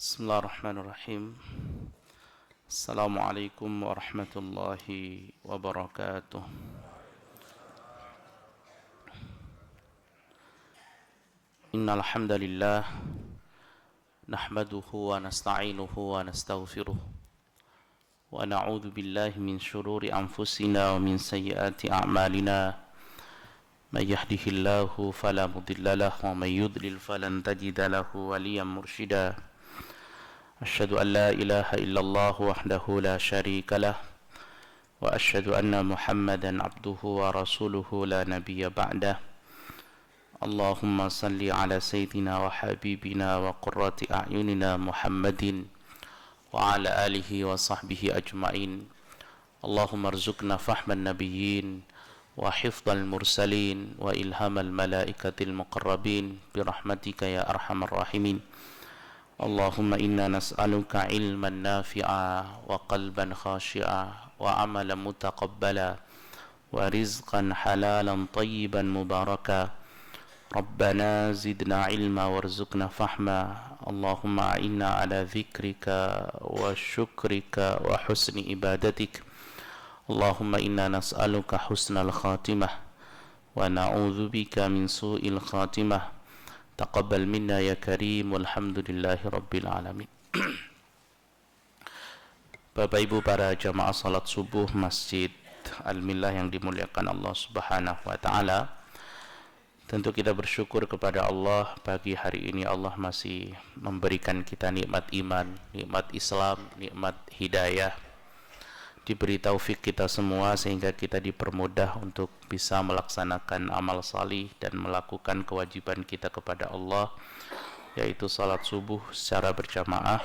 Bismillahirrahmanirrahim. Assalamualaikum warahmatullahi wabarakatuh. Innal hamdalillah nahmaduhu wa nasta'inuhu wa nastaghfiruh wa na'udzu billahi min shururi anfusina wa min sayyiati a'malina. May yahdihillahu fala mudilla lahu wa may yudlil falan tajida lahu waliyan mursyida. Asyhadu an la ilaha illallah wahdahu la syarika lah wa asyhadu anna Muhammadan abduhu wa rasuluhu la nabiyya ba'dah. Allahumma salli ala sayyidina wa habibina wa qurrati a'yunina Muhammadin wa ala alihi wa sahbihi ajma'in. Allahumma arzuqna fahman nabiyyin wa hifdhal mursalin wa ilhamal malaikatil muqarrabin birahmatika ya arhamar rahimin. Allahumma inna nas'aluka ilman nafi'a wa qalban khashi'a wa amalan mutaqabbala wa rizqan halalan tayyiban mubaraka. Rabbana zidna ilma warzuqna fahma. Allahumma a'inna ala dhikrika wa syukrika wa husni ibadatik. Allahumma inna nas'aluka husnal khatimah wa na'udzubika min su'il khatimah. Taqabbal minna ya karim walhamdulillahi rabbil alamin. Bapak Ibu para jamaah salat subuh Masjid Al-Millah yang dimuliakan Allah Subhanahu wa taala. Tentu kita bersyukur kepada Allah pagi hari ini Allah masih memberikan kita nikmat iman, nikmat Islam, nikmat hidayah. Diberi taufik kita semua sehingga kita dipermudah untuk bisa melaksanakan amal salih dan melakukan kewajiban kita kepada Allah, yaitu salat subuh secara berjamaah.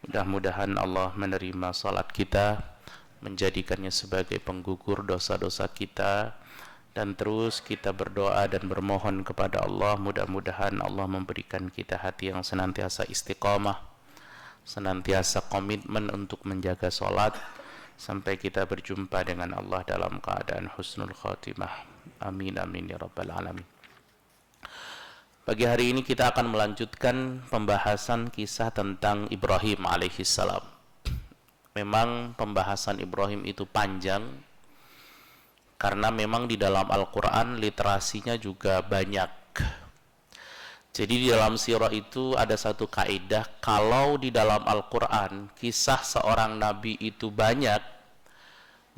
Mudah-mudahan Allah menerima salat kita, menjadikannya sebagai penggugur dosa-dosa kita, dan terus kita berdoa dan bermohon kepada Allah, mudah-mudahan Allah memberikan kita hati yang senantiasa istiqamah, senantiasa komitmen untuk menjaga salat sampai kita berjumpa dengan Allah dalam keadaan husnul khatimah. Amin amin ya rabbal alamin. Pagi hari ini kita akan melanjutkan pembahasan kisah tentang Ibrahim alaihissalam. Memang pembahasan Ibrahim itu panjang karena memang di dalam Al-Quran literasinya juga banyak. Jadi di dalam sirah itu ada satu kaidah, kalau di dalam Al-Quran kisah seorang nabi itu banyak,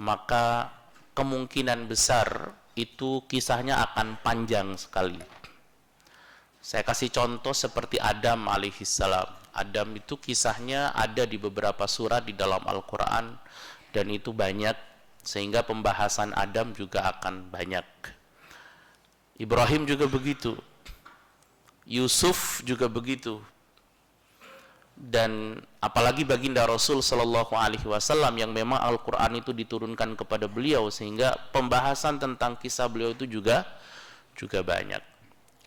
maka kemungkinan besar itu kisahnya akan panjang sekali. Saya kasih contoh seperti Adam alaihissalam. Adam itu kisahnya ada di beberapa surat di dalam Al-Quran dan itu banyak, sehingga pembahasan Adam juga akan banyak. Ibrahim juga begitu, Yusuf juga begitu, dan apalagi baginda Rasul Sallallahu Alaihi Wasallam yang memang Al-Quran itu diturunkan kepada beliau, sehingga pembahasan tentang kisah beliau itu juga banyak.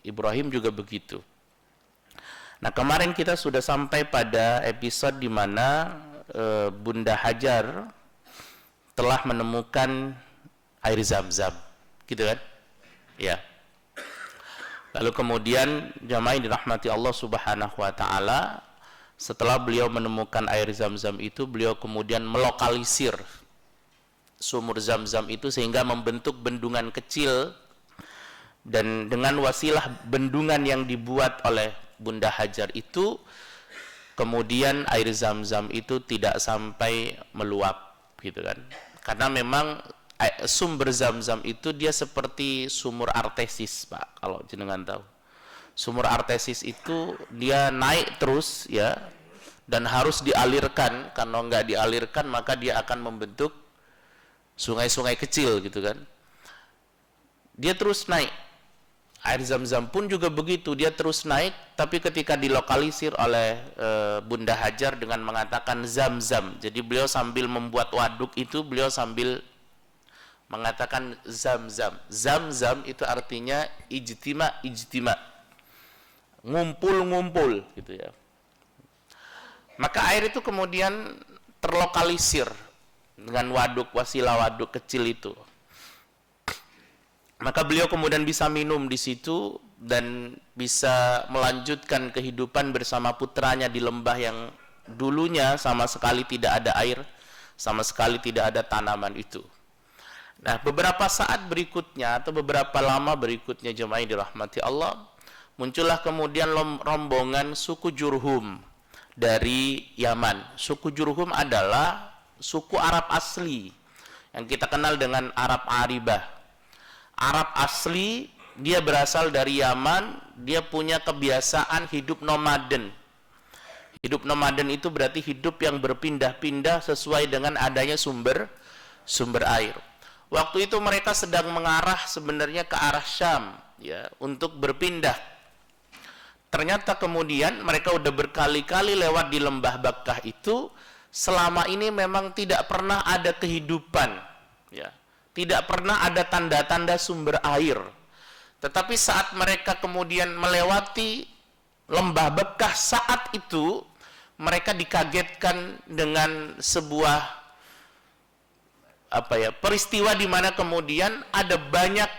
Ibrahim juga begitu. Nah, kemarin kita sudah sampai pada episode di mana Bunda Hajar telah menemukan air Zam-Zam, gitu kan? Ya. Lalu kemudian jamaah yang dirahmati Allah Subhanahu wa taala, setelah beliau menemukan air Zam-Zam itu, beliau kemudian melokalisir sumur Zam-Zam itu sehingga membentuk bendungan kecil, dan dengan wasilah bendungan yang dibuat oleh Bunda Hajar itu, kemudian air Zam-Zam itu tidak sampai meluap, gitu kan. Karena memang sumber Zam-Zam itu dia seperti sumur artesis, Pak, kalau jenengan tahu. Sumur artesis itu dia naik terus ya, dan harus dialirkan. Kalau nggak dialirkan maka dia akan membentuk sungai-sungai kecil, gitu kan. Dia terus naik. Air Zam-Zam pun juga begitu, dia terus naik, tapi ketika dilokalisir oleh Bunda Hajar dengan mengatakan Zam-Zam. Jadi beliau sambil membuat waduk itu, beliau sambil mengatakan Zam-Zam. Zam-Zam itu artinya ijtima, ngumpul-ngumpul, gitu ya. Maka air itu kemudian terlokalisir dengan waduk, wasilah waduk kecil itu. Maka beliau kemudian bisa minum di situ, dan bisa melanjutkan kehidupan bersama putranya di lembah yang dulunya sama sekali tidak ada air, sama sekali tidak ada tanaman itu. Nah, beberapa saat berikutnya atau beberapa lama berikutnya, jemaah yang dirahmati Allah, muncullah kemudian rombongan suku Jurhum dari Yaman. Suku Jurhum adalah suku Arab asli yang kita kenal dengan Arab Aribah. Arab asli, dia berasal dari Yaman, dia punya kebiasaan hidup nomaden. Hidup nomaden itu berarti hidup yang berpindah-pindah sesuai dengan adanya sumber air. Waktu itu mereka sedang mengarah sebenarnya ke arah Syam, ya, untuk berpindah. Ternyata kemudian mereka udah berkali-kali lewat di lembah Bakkah itu, selama ini memang tidak pernah ada kehidupan, ya. Tidak pernah ada tanda-tanda sumber air. Tetapi saat mereka kemudian melewati lembah Bakkah, saat itu mereka dikagetkan dengan sebuah peristiwa di mana kemudian ada banyak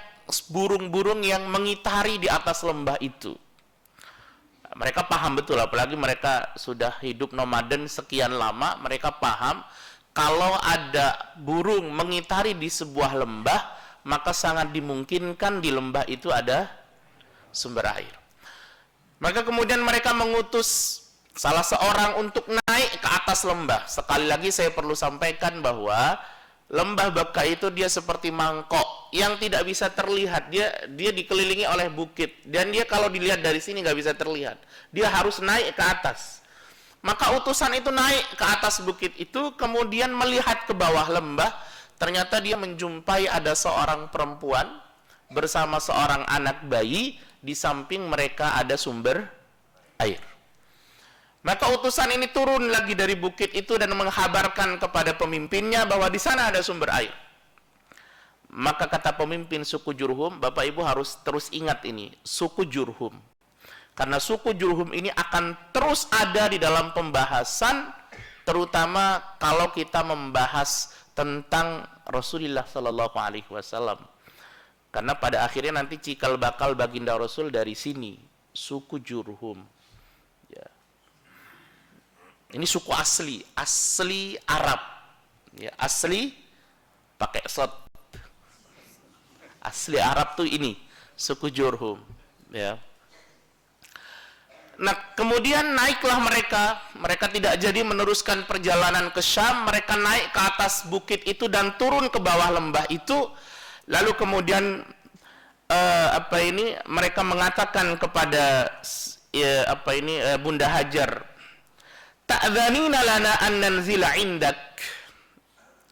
burung-burung yang mengitari di atas lembah itu. Mereka paham betul, apalagi mereka sudah hidup nomaden sekian lama, mereka paham kalau ada burung mengitari di sebuah lembah, maka sangat dimungkinkan di lembah itu ada sumber air. Maka kemudian mereka mengutus salah seorang untuk naik ke atas lembah. Sekali lagi saya perlu sampaikan bahwa lembah Bakkah itu dia seperti mangkok yang tidak bisa terlihat. Dia dikelilingi oleh bukit, dan dia kalau dilihat dari sini nggak bisa terlihat. Dia harus naik ke atas. Maka utusan itu naik ke atas bukit itu, kemudian melihat ke bawah lembah. Ternyata dia menjumpai ada seorang perempuan bersama seorang anak bayi, di samping mereka ada sumber air. Maka utusan ini turun lagi dari bukit itu dan menghabarkan kepada pemimpinnya bahwa di sana ada sumber air. Maka kata pemimpin suku Jurhum, Bapak Ibu harus terus ingat ini, suku Jurhum. Karena suku Jurhum ini akan terus ada di dalam pembahasan, terutama kalau kita membahas tentang Rasulullah Sallallahu Alaihi Wasallam. Karena pada akhirnya nanti cikal bakal baginda Rasul dari sini, suku Jurhum. Ya. Ini suku asli Arab. Ya, asli pakai sod. Asli Arab tuh ini, suku Jurhum. Ya. Nah, kemudian naiklah mereka tidak jadi meneruskan perjalanan ke Syam, mereka naik ke atas bukit itu dan turun ke bawah lembah itu, lalu kemudian mereka mengatakan kepada Bunda Hajar, ta'dzanina lana an nanzila indak.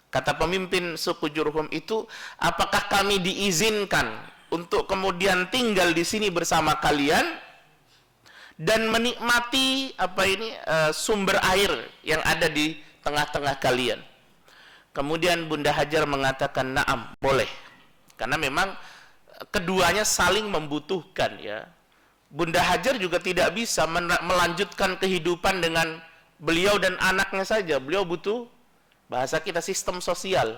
Kata pemimpin suku Jurhum itu, apakah kami diizinkan untuk kemudian tinggal di sini bersama kalian dan menikmati sumber air yang ada di tengah-tengah kalian? Kemudian Bunda Hajar mengatakan, na'am, boleh. Karena memang keduanya saling membutuhkan, ya. Bunda Hajar juga tidak bisa melanjutkan kehidupan dengan beliau dan anaknya saja. Beliau butuh, bahasa kita, sistem sosial,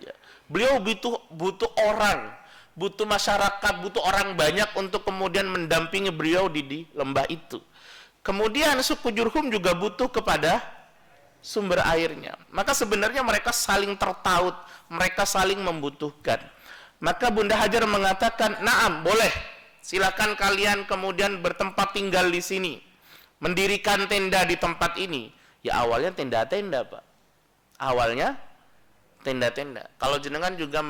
ya. Beliau butuh orang, butuh masyarakat, butuh orang banyak untuk kemudian mendampingi beliau di lembah itu. Kemudian suku Jurhum juga butuh kepada sumber airnya. Maka sebenarnya mereka saling tertaut, mereka saling membutuhkan. Maka Bunda Hajar mengatakan, na'am, boleh. Silakan kalian kemudian bertempat tinggal di sini, mendirikan tenda di tempat ini. Ya awalnya tenda-tenda, Pak. Awalnya tenda-tenda. Kalau jenengan juga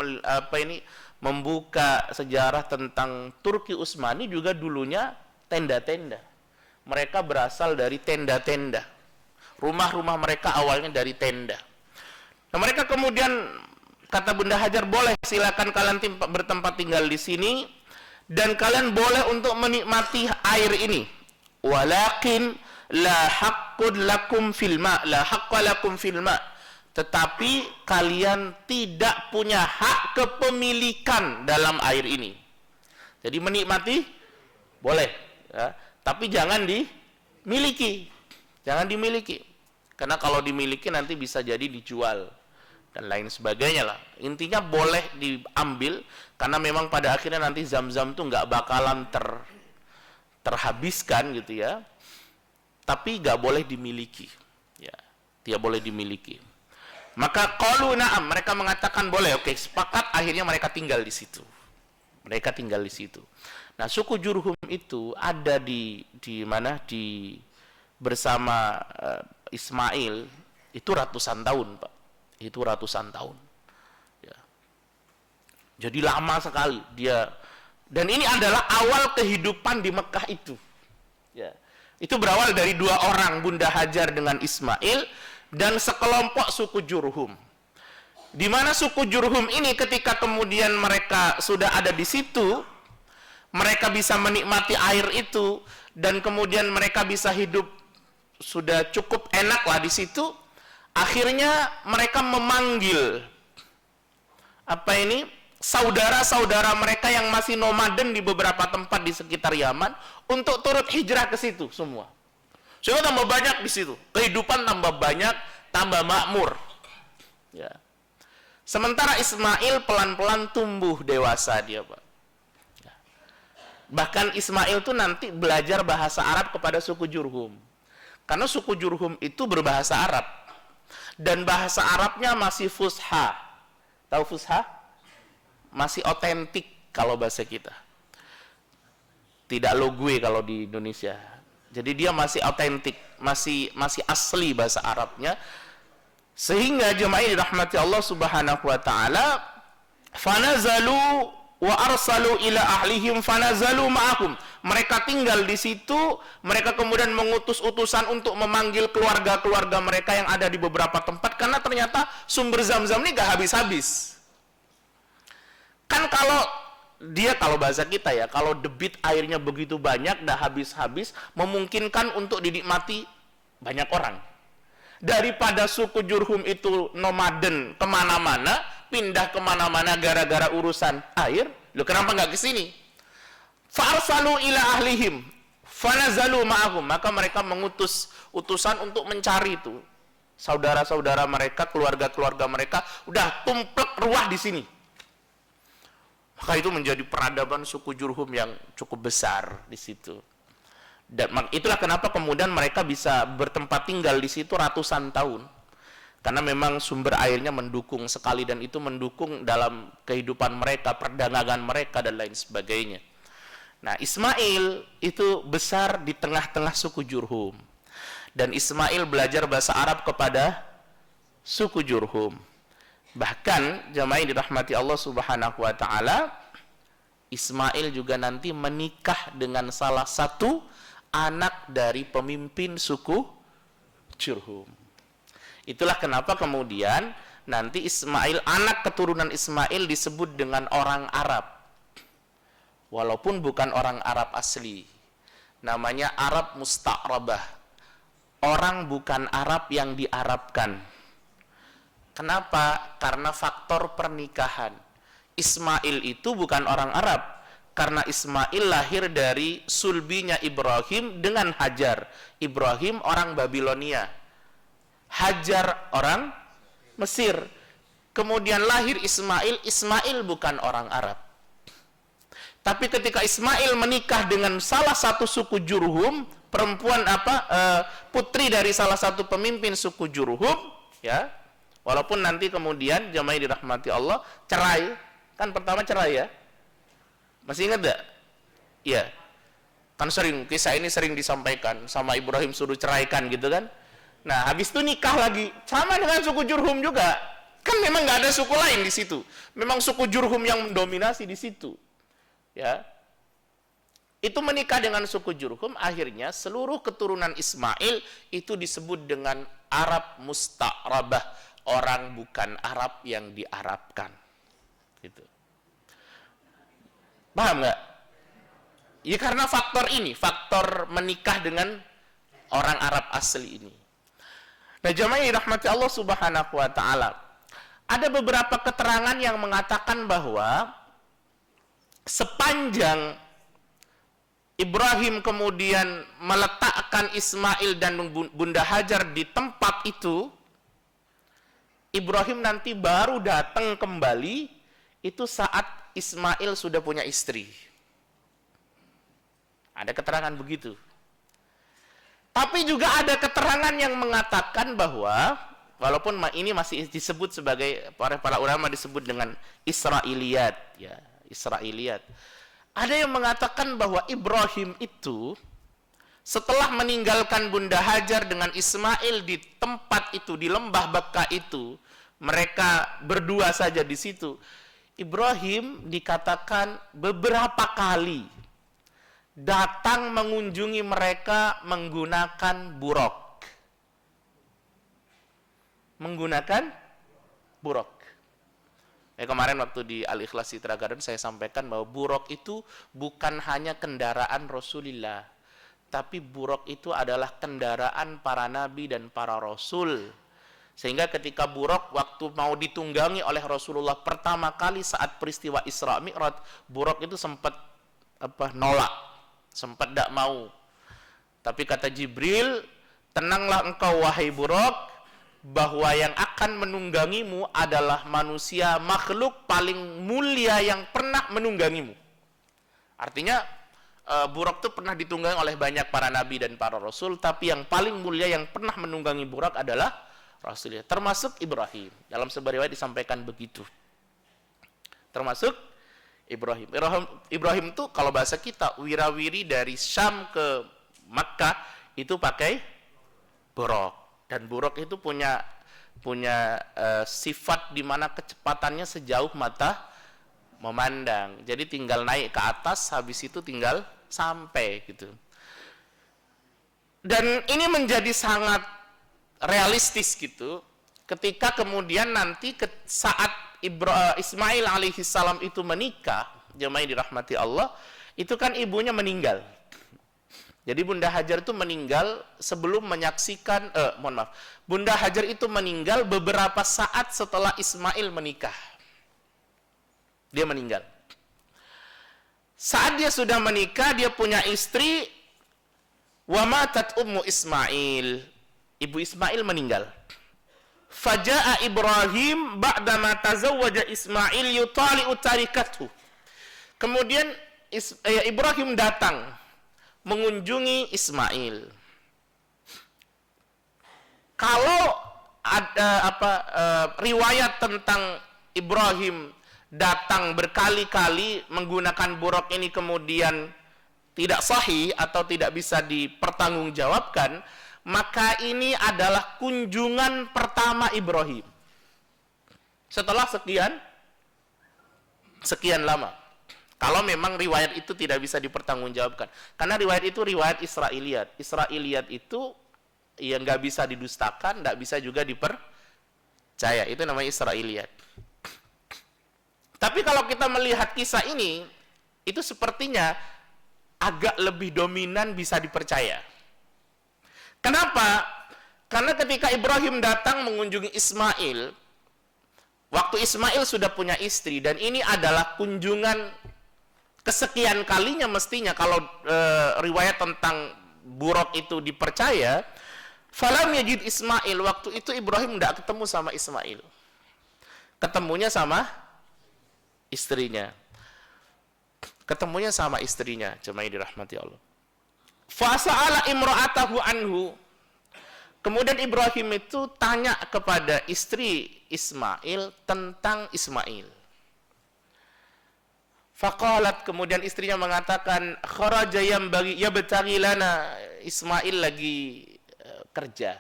membuka sejarah tentang Turki Utsmani, juga dulunya tenda-tenda. Mereka berasal dari tenda-tenda. Rumah-rumah mereka awalnya dari tenda. Nah, mereka kemudian, kata Bunda Hajar, boleh, silakan kalian bertempat tinggal di sini dan kalian boleh untuk menikmati air ini. Walakin la haqqun lakum fil ma, la haqqa lakum fil ma. Tetapi kalian tidak punya hak kepemilikan dalam air ini. Jadi menikmati boleh, ya, tapi jangan dimiliki. Jangan dimiliki. Karena kalau dimiliki nanti bisa jadi dijual dan lain sebagainya lah. Intinya boleh diambil, karena memang pada akhirnya nanti Zam-Zam tuh nggak bakalan terhabiskan gitu ya, tapi nggak boleh dimiliki, ya, tidak boleh dimiliki. Maka qalu na'am, mereka mengatakan boleh, oke, sepakat, akhirnya mereka tinggal di situ. Mereka tinggal di situ. Nah, suku Jurhum itu ada di mana, di bersama Ismail itu ratusan tahun, Pak. Itu ratusan tahun. Ya. Jadi lama sekali dia. Dan ini adalah awal kehidupan di Mekah itu. Ya. Itu berawal dari dua orang, Bunda Hajar dengan Ismail, dan sekelompok suku Jurhum. Di mana suku Jurhum ini ketika kemudian mereka sudah ada di situ, mereka bisa menikmati air itu, dan kemudian mereka bisa hidup sudah cukup enak lah di situ. Akhirnya mereka memanggil saudara-saudara mereka yang masih nomaden di beberapa tempat di sekitar Yaman untuk turut hijrah ke situ semua. Sehingga tambah banyak di situ, kehidupan tambah banyak, tambah makmur. Ya. Sementara Ismail pelan-pelan tumbuh dewasa dia, Pak. Bahkan Ismail itu nanti belajar bahasa Arab kepada suku Jurhum. Karena suku Jurhum itu berbahasa Arab. Dan bahasa Arabnya masih fusha. Tahu fusha? Masih otentik kalau bahasa kita. Tidak logue kalau di Indonesia. Jadi dia masih otentik, masih asli bahasa Arabnya. Sehingga jemaah ini rahmati Allah Subhanahu wa taala, fanazalu wa arsalu ila ahlihim fanazalu ma'ahum. Mereka tinggal di situ, mereka kemudian mengutus utusan untuk memanggil keluarga-keluarga mereka yang ada di beberapa tempat, karena ternyata sumber Zam-Zam ini gak habis-habis. Kan kalau bahasa kita ya, kalau debit airnya begitu banyak, dah habis-habis, memungkinkan untuk dinikmati banyak orang. Daripada suku Jurhum itu nomaden kemana-mana, pindah kemana-mana gara-gara urusan air, lo kenapa nggak ke sini? Fa'arsalu ila ahlihim fanazalu ma'ahum, maka mereka mengutus utusan untuk mencari itu saudara-saudara mereka, keluarga-keluarga mereka, udah tumplek ruah di sini. Maka itu menjadi peradaban suku Jurhum yang cukup besar di situ. Dan itulah kenapa kemudian mereka bisa bertempat tinggal di situ ratusan tahun. Karena memang sumber airnya mendukung sekali, dan itu mendukung dalam kehidupan mereka, perdagangan mereka, dan lain sebagainya. Nah, Ismail itu besar di tengah-tengah suku Jurhum. Dan Ismail belajar bahasa Arab kepada suku Jurhum. Bahkan, jamaah yang dirahmati Allah Subhanahu wa taala, Ismail juga nanti menikah dengan salah satu anak dari pemimpin suku Jurhum. Itulah kenapa kemudian nanti Ismail, anak keturunan Ismail disebut dengan orang Arab. Walaupun bukan orang Arab asli. Namanya Arab Musta'rabah. Orang bukan Arab yang diarabkan. Kenapa? Karena faktor pernikahan. Ismail itu bukan orang Arab. Karena Ismail lahir dari sulbinya Ibrahim dengan Hajar. Ibrahim orang Babilonia, Hajar orang Mesir. Kemudian lahir Ismail. Ismail bukan orang Arab. Tapi ketika Ismail menikah dengan salah satu suku Jurhum, perempuan putri dari salah satu pemimpin suku Jurhum, ya. Walaupun nanti kemudian jamaah dirahmati Allah cerai, kan pertama cerai ya. Masih ingat gak? Iya. Kan kisah ini sering disampaikan, sama Ibrahim suruh ceraikan gitu kan. Nah, habis itu nikah lagi, sama dengan suku Jurhum juga. Kan memang nggak ada suku lain di situ. Memang suku Jurhum yang mendominasi di situ. Ya. Itu menikah dengan suku Jurhum, akhirnya seluruh keturunan Ismail itu disebut dengan Arab Musta'rabah, orang bukan Arab yang diarabkan. Gitu. Paham nggak? Ya karena faktor ini, faktor menikah dengan orang Arab asli ini. Nah, jamaah yang dirahmati Allah Subhanahu wa taala, ada beberapa keterangan yang mengatakan bahwa sepanjang Ibrahim kemudian meletakkan Ismail dan Bunda Hajar di tempat itu, Ibrahim nanti baru datang kembali itu saat Ismail sudah punya istri. Ada keterangan begitu. Tapi juga ada keterangan yang mengatakan bahwa walaupun ini masih disebut sebagai para ulama disebut dengan Israiliyat, ya, Israiliyat. Ada yang mengatakan bahwa Ibrahim itu setelah meninggalkan Bunda Hajar dengan Ismail di tempat itu, di lembah Baka itu, mereka berdua saja di situ. Ibrahim dikatakan beberapa kali datang mengunjungi mereka menggunakan buruk. Menggunakan buruk. Kemarin waktu di Al-Ikhlas Citra Garden saya sampaikan bahwa buruk itu bukan hanya kendaraan Rasulullah, tapi buruk itu adalah kendaraan para nabi dan para rasul. Sehingga ketika buruk waktu mau ditunggangi oleh Rasulullah pertama kali saat peristiwa Isra Mi'raj, buruk itu sempat nolak, sempat tidak mau. Tapi kata Jibril, tenanglah engkau wahai buruk, bahwa yang akan menunggangimu adalah manusia makhluk paling mulia yang pernah menunggangimu. Artinya buruk itu pernah ditunggangi oleh banyak para nabi dan para rasul, tapi yang paling mulia yang pernah menunggangi buruk adalah Rasulullah, termasuk Ibrahim. Dalam sebuah riwayat disampaikan begitu. Termasuk Ibrahim itu kalau bahasa kita wirawiri dari Syam ke Makkah itu pakai buruk, dan buruk itu punya sifat di mana kecepatannya sejauh mata memandang. Jadi tinggal naik ke atas, habis itu tinggal sampai gitu. Dan ini menjadi sangat realistis gitu ketika kemudian nanti saat Ismail alaihi salam itu menikah, jemaah dirahmati Allah, itu kan ibunya meninggal. Jadi Bunda Hajar itu meninggal sebelum menyaksikan Bunda Hajar itu meninggal beberapa saat setelah Ismail menikah. Dia meninggal. Saat dia sudah menikah, dia punya istri, wa matat ummu Ismail. Ibu Ismail meninggal. Faja'a Ibrahim ba'dama tazawwaja Ismail yutali'u tarikathu. Kemudian Ibrahim datang mengunjungi Ismail. Kalau ada riwayat tentang Ibrahim datang berkali-kali menggunakan buruk ini kemudian tidak sahih atau tidak bisa dipertanggungjawabkan, maka ini adalah kunjungan pertama Ibrahim setelah sekian lama. Kalau memang riwayat itu tidak bisa dipertanggungjawabkan, karena riwayat itu riwayat Israiliyat. Israiliyat itu ya nggak bisa didustakan, nggak bisa juga dipercaya. Itu namanya Israiliyat. Tapi kalau kita melihat kisah ini, itu sepertinya agak lebih dominan bisa dipercaya. Kenapa? Karena ketika Ibrahim datang mengunjungi Ismail, waktu Ismail sudah punya istri, dan ini adalah kunjungan kesekian kalinya mestinya kalau riwayat tentang buruk itu dipercaya. Falam yajid Ismail, waktu itu Ibrahim tidak ketemu sama Ismail, ketemunya sama istrinya. Jemaah dirahmati Allah. Fasa'ala imra'atahu anhu. Kemudian Ibrahim itu tanya kepada istri Ismail tentang Ismail. Faqalat, kemudian istrinya mengatakan, kharaja yabtaghi lana, Ismail lagi kerja.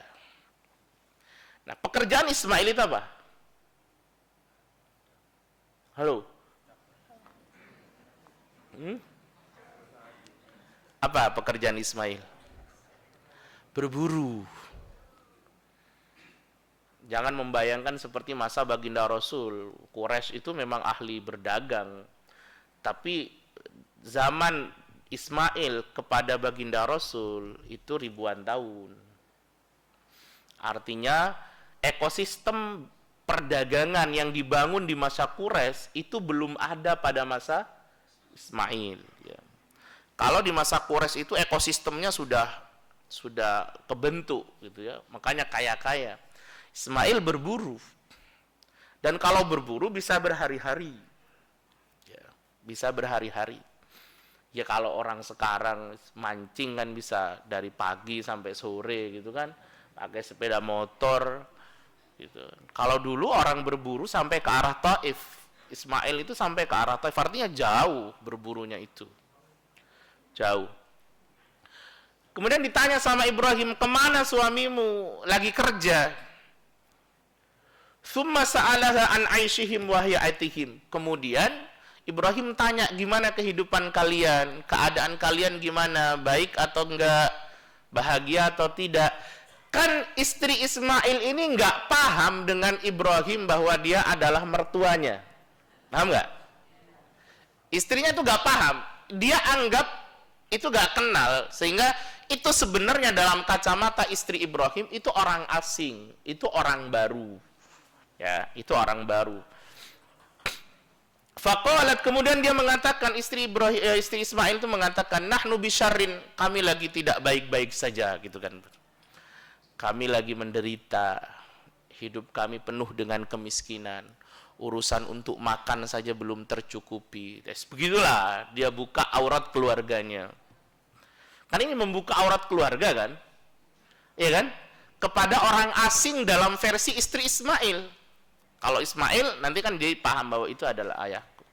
Nah, pekerjaan Ismail itu apa? Halo? Apa pekerjaan Ismail? Berburu. Jangan membayangkan seperti masa baginda Rasul. Quraisy itu memang ahli berdagang. Tapi zaman Ismail kepada baginda Rasul itu ribuan tahun. Artinya ekosistem perdagangan yang dibangun di masa Quraisy itu belum ada pada masa Ismail. Ya. Kalau di masa Quraisy itu ekosistemnya sudah kebentuk gitu ya, makanya kaya-kaya. Ismail berburu, dan kalau berburu bisa berhari-hari, ya, bisa berhari-hari. Ya kalau orang sekarang mancing kan bisa dari pagi sampai sore gitu kan, pakai sepeda motor gitu. Kalau dulu orang berburu sampai ke arah Taif, Ismail itu sampai ke arah Taif, artinya jauh berburunya itu, jauh. Kemudian ditanya sama Ibrahim, kemana suamimu? Lagi kerja. Tsumma sa'alaha an aishihim wa hayatihim. Kemudian Ibrahim tanya, gimana kehidupan kalian? Keadaan kalian gimana? Baik atau enggak? Bahagia atau tidak? Kan istri Ismail ini enggak paham dengan Ibrahim bahwa dia adalah mertuanya. Paham enggak? Istrinya itu enggak paham. Dia anggap itu enggak kenal. Sehingga itu sebenarnya dalam kacamata istri Ibrahim itu orang asing. Itu orang baru. Ya, itu orang baru. Faqalat, kemudian dia mengatakan, istri Ismail itu mengatakan, nahnu bisyarrin, kami lagi tidak baik-baik saja gitu kan. Kami lagi menderita, hidup kami penuh dengan kemiskinan, urusan untuk makan saja belum tercukupi. Begitulah dia buka aurat keluarganya. Kan ini membuka aurat keluarga kan? Iya kan? Kepada orang asing dalam versi istri Ismail. Kalau Ismail nanti kan dia paham bahwa itu adalah ayahku.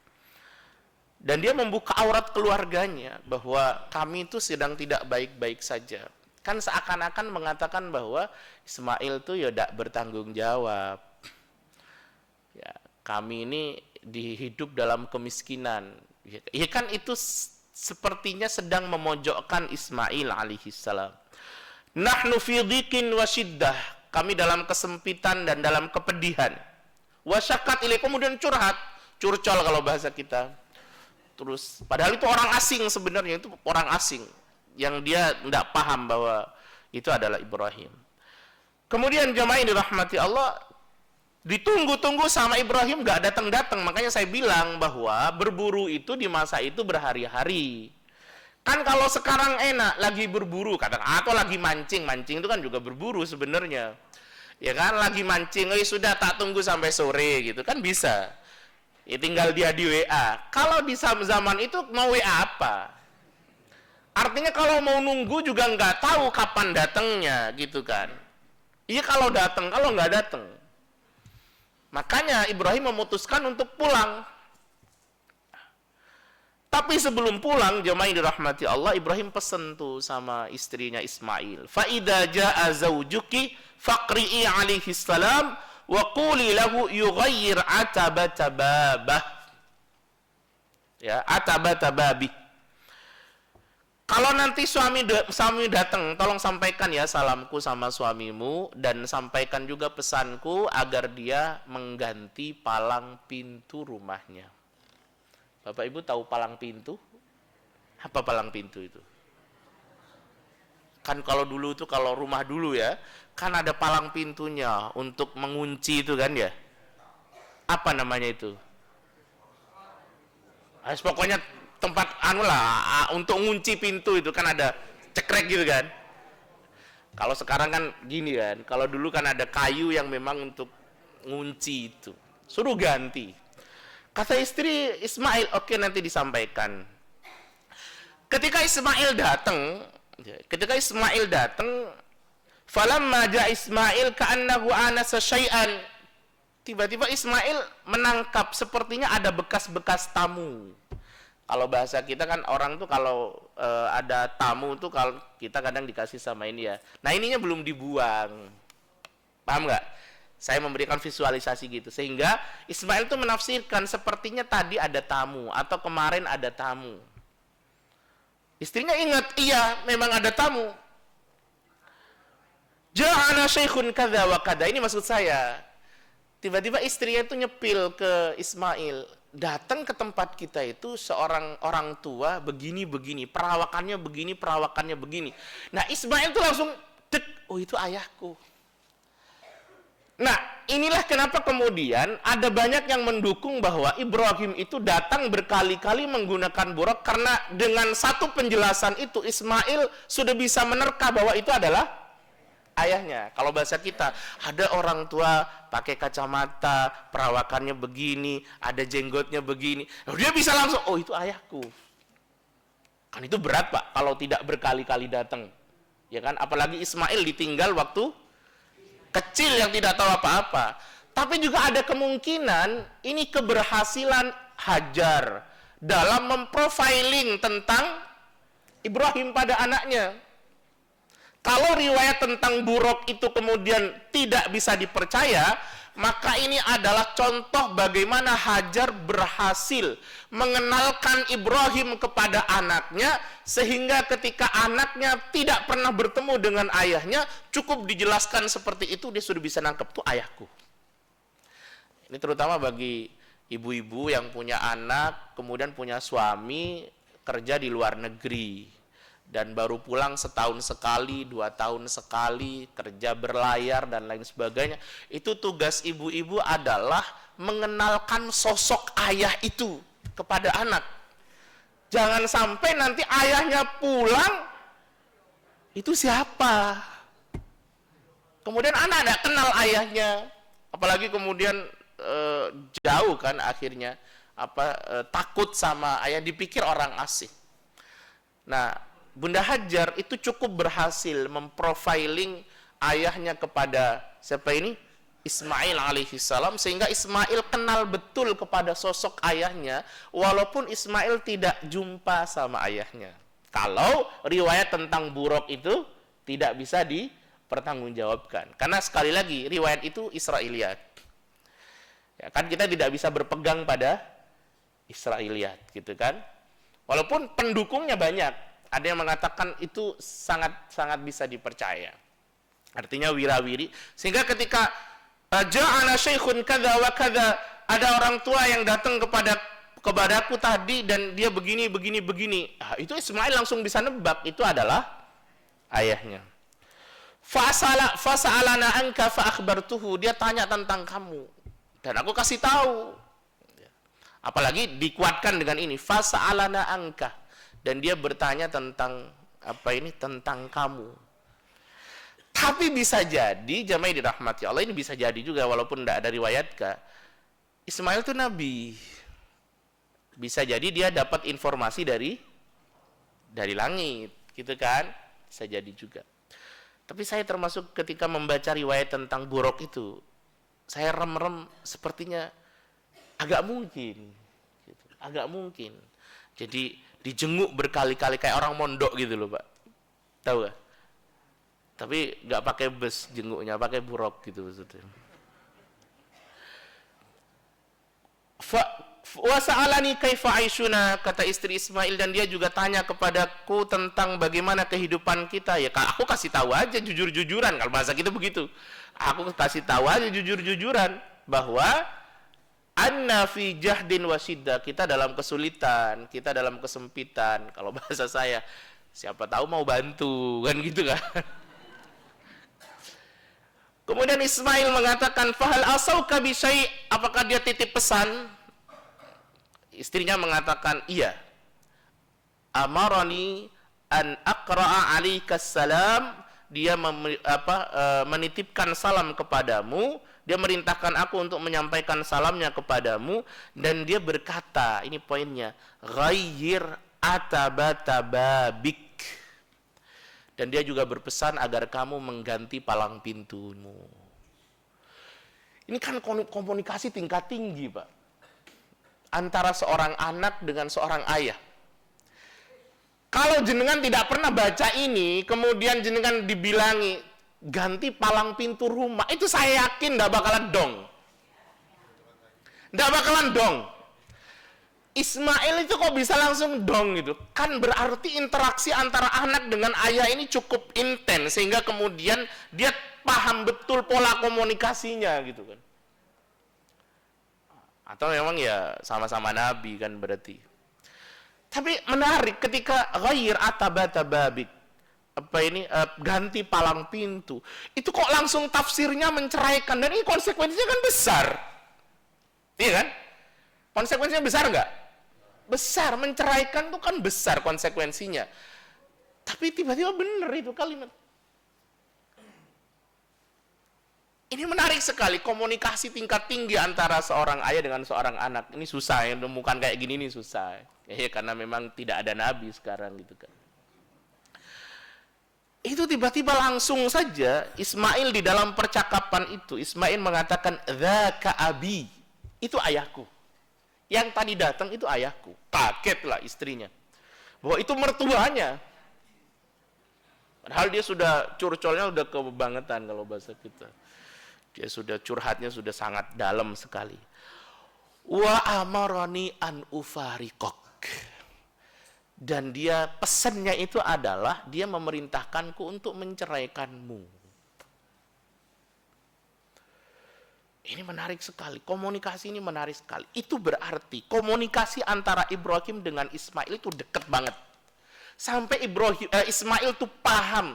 Dan dia membuka aurat keluarganya bahwa kami itu sedang tidak baik-baik saja. Kan seakan-akan mengatakan bahwa Ismail itu ya tidak bertanggung jawab. Ya, kami ini dihidup dalam kemiskinan. Ya kan itu sepertinya sedang memojokkan Ismail alaihissalam. Nahnu fi dhiqin wa syiddah. Kami dalam kesempitan dan dalam kepedihan. Wasyakat ilaih, kemudian curhat, curcol kalau bahasa kita. Terus padahal itu orang asing sebenarnya, itu orang asing yang dia tidak paham bahwa itu adalah Ibrahim. Kemudian jamaah yang dirahmati Allah, ditunggu-tunggu sama Ibrahim nggak datang-datang. Makanya saya bilang bahwa berburu itu di masa itu berhari-hari. Kan kalau sekarang enak lagi berburu kadang, atau lagi mancing itu kan juga berburu sebenarnya. Ya kan, lagi mancing, sudah tak tunggu sampai sore gitu kan bisa. Ya tinggal dia di WA. Kalau di zaman itu mau WA apa? Artinya kalau mau nunggu juga nggak tahu kapan datangnya gitu kan. Iya kalau datang, kalau nggak datang. Makanya Ibrahim memutuskan untuk pulang. Tapi sebelum pulang, jemaah yang dirahmati Allah, Ibrahim pesen tuh sama istrinya Ismail. Fa idza jaa zawjuki faqri'i alaihi salam wa quli lahu yughayyir atabata babah. Ya, atabata babi. Kalau nanti suami datang, tolong sampaikan ya salamku sama suamimu dan sampaikan juga pesanku agar dia mengganti palang pintu rumahnya. Bapak Ibu tahu palang pintu? Apa palang pintu itu? Kan kalau dulu itu, kalau rumah dulu ya, kan ada palang pintunya untuk mengunci itu kan ya. Apa namanya itu? Pokoknya tempat untuk ngunci pintu itu kan ada cekrek gitu kan. Kalau sekarang kan gini kan, kalau dulu kan ada kayu yang memang untuk ngunci itu. Suruh ganti. Kata istri Ismail, oke, nanti disampaikan. Ketika Ismail datang, falamma ja Ismail ka'annahu anasa syai'an. Tiba-tiba Ismail menangkap sepertinya ada bekas-bekas tamu. Kalau bahasa kita kan orang tuh kalau ada tamu tuh kalau kita kadang dikasih sama ini ya. Nah, ininya belum dibuang. Paham nggak? Saya memberikan visualisasi gitu. Sehingga Ismail itu menafsirkan sepertinya tadi ada tamu atau kemarin ada tamu. Istrinya ingat, iya memang ada tamu. Ja'ana syaikhun kadza wa kadza. Ini maksud saya. Tiba-tiba istrinya itu nyepil ke Ismail. Datang ke tempat kita itu seorang orang tua begini-begini. Perawakannya begini. Nah, Ismail itu langsung, oh itu ayahku. Nah, inilah kenapa kemudian ada banyak yang mendukung bahwa Ibrahim itu datang berkali-kali menggunakan buraq, karena dengan satu penjelasan itu Ismail sudah bisa menerka bahwa itu adalah ayahnya. Kalau bahasa kita, ada orang tua pakai kacamata, perawakannya begini, ada jenggotnya begini. Dia bisa langsung, oh itu ayahku. Kan itu berat Pak, kalau tidak berkali-kali datang. Ya kan, apalagi Ismail ditinggal waktu kecil yang tidak tahu apa-apa. Tapi juga ada kemungkinan ini keberhasilan Hajar dalam memprofiling tentang Ibrahim pada anaknya. Kalau riwayat tentang Buruk itu kemudian tidak bisa dipercaya, maka ini adalah contoh bagaimana Hajar berhasil mengenalkan Ibrahim kepada anaknya, sehingga ketika anaknya tidak pernah bertemu dengan ayahnya, cukup dijelaskan seperti itu, dia sudah bisa nangkep, tuh ayahku. Ini terutama bagi ibu-ibu yang punya anak, kemudian punya suami, kerja di luar negeri, dan baru pulang setahun sekali, 2 tahun sekali, kerja berlayar, dan lain sebagainya. Itu tugas ibu-ibu adalah mengenalkan sosok ayah itu kepada anak. Jangan sampai nanti ayahnya pulang, itu siapa? Kemudian anak tidak kenal ayahnya, apalagi kemudian jauh kan akhirnya, takut sama ayah, dipikir orang asing. Nah, Bunda Hajar itu cukup berhasil memprofiling ayahnya kepada siapa ini? Ismail alaihissalam, sehingga Ismail kenal betul kepada sosok ayahnya, walaupun Ismail tidak jumpa sama ayahnya. Kalau riwayat tentang Buruk itu tidak bisa dipertanggungjawabkan, karena sekali lagi riwayat itu Israiliyat. Ya, kan kita tidak bisa berpegang pada Israiliyat, gitu kan? Walaupun pendukungnya banyak, ada yang mengatakan itu sangat bisa dipercaya. Artinya wirawiri, sehingga ketika ja'ana syaikhun kadza wa kadza, ada orang tua yang datang kepadaku tadi dan dia begini. Itu Ismail langsung bisa nebak itu adalah ayahnya. Fasa'alana anka fa akhbartuhu, dia tanya tentang kamu dan aku kasih tahu. Apalagi dikuatkan dengan ini, fasa'alana anka, dan dia bertanya tentang tentang kamu. Tapi bisa jadi, jamaah dirahmati Allah, ini bisa jadi juga walaupun tidak ada riwayat Ismail itu nabi. Bisa jadi dia dapat informasi dari langit, gitu kan? Bisa jadi juga. Tapi saya termasuk ketika membaca riwayat tentang Buruk itu, saya rem-rem, sepertinya agak mungkin, gitu. Agak mungkin. Jadi dijenguk berkali-kali kayak orang mondok gitu loh Pak, tahu gak? Tapi nggak pakai bus jenguknya, pakai buruk gitu maksudnya. Wasa'alani kaifa aishuna, kata istri Ismail, dan dia juga tanya kepadaku tentang bagaimana kehidupan kita. Ya aku kasih tahu aja jujur-jujuran, kalau bahasa kita begitu. Aku kasih tahu aja jujur-jujuran bahwa anna fi jahdin wasidda, kita dalam kesulitan, kita dalam kesempitan. Kalau bahasa saya, siapa tahu mau bantu, kan gitu kan. Kemudian Ismail mengatakan, fahal asauka bi syai', apakah dia titip pesan? Istrinya mengatakan, iya. Amarani an aqra'a 'alaika salam, dia menitipkan salam kepadamu, dia merintahkan aku untuk menyampaikan salamnya kepadamu, dan dia berkata, ini poinnya, ghayyir atabata babik, dan dia juga berpesan agar kamu mengganti palang pintumu. Ini kan komunikasi tingkat tinggi Pak, antara seorang anak dengan seorang ayah. Kalau jenengan tidak pernah baca ini, kemudian jenengan dibilangi ganti palang pintu rumah, itu saya yakin tidak bakalan dong. Tidak bakalan dong. Ismail itu kok bisa langsung dong gitu? Kan berarti interaksi antara anak dengan ayah ini cukup intens, sehingga kemudian dia paham betul pola komunikasinya gitu kan. Atau memang ya sama-sama nabi kan berarti. Tapi menarik ketika ghair atabata babik, ganti palang pintu, itu kok langsung tafsirnya menceraikan, dan ini konsekuensinya kan besar. Iya kan? Konsekuensinya besar nggak? Besar, menceraikan itu kan besar konsekuensinya. Tapi tiba-tiba benar itu kalimat. Ini menarik sekali, komunikasi tingkat tinggi antara seorang ayah dengan seorang anak. Ini susah, yang menemukan kayak gini ini susah. Ya, karena memang tidak ada nabi sekarang gitu kan. Itu tiba-tiba langsung saja Ismail di dalam percakapan itu, Ismail mengatakan, "Dzaka abi." Itu ayahku. Yang tadi datang itu ayahku. Kagetlah istrinya. Bahwa itu mertuanya. Padahal dia sudah curcolnya udah kebangetan kalau bahasa kita. Dia sudah curhatnya sudah sangat dalam sekali. Wa amarani an ufarikok. Dan dia pesannya itu adalah dia memerintahkanku untuk menceraikanmu. Ini menarik sekali. Komunikasi ini menarik sekali. Itu berarti komunikasi antara Ibrahim dengan Ismail itu dekat banget. Sampai Ismail tuh paham